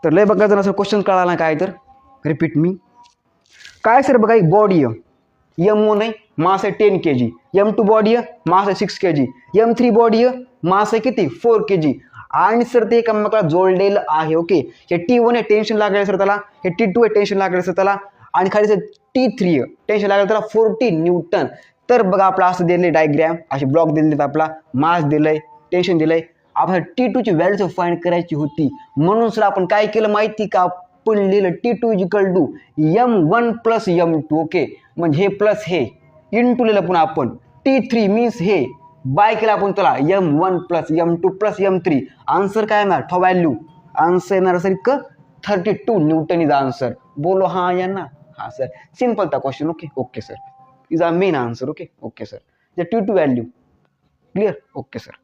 तर लय बघा जर असं क्वेश्चन कळाला काय तर रिपीट मी काय सर बघा एक बॉडी आहे M1 आहे मास आहे 10 kg M2 बॉडी आहे मास आहे 6 kg M3 बॉडी आहे मास आहे किती 4 kg आणि सर ते एकमेकाला जोडलेलं आहे ओके हे T1 आहे टेन्शन लागलेलं सर त्याला हे T2 आहे टेन्शन लागलेलं सर त्याला आणि खाली सर T3 आहे टेन्शन लागलेलं त्याला 40 न्यूटन तर बघा आपला असं दिले डायग्राम असे ब्लॉक दिले आपला मास दिलंय टेन्शन दिलंय आपण T2 ची व्हॅल्यू फाइंड करायची होती म्हणून सर आपण काय केलं माहिती का आपण लिहिलं T2 = M1 + M2 ओके म्हणजे हे प्लस हे इंटू लिहिलं पुन्हा आपण T3 मीन्स हे बाय केला आपण त्याला M1 + M2 + M3 आन्सर काय येणार ठो व्हॅल्यू आन्सर येणार सर 32 न्यूटन इज आन्सर बोलो हाँ या ना हाँ सर सिंपल था question okay okay sir is are main answer okay okay sir T2 value clear okay sir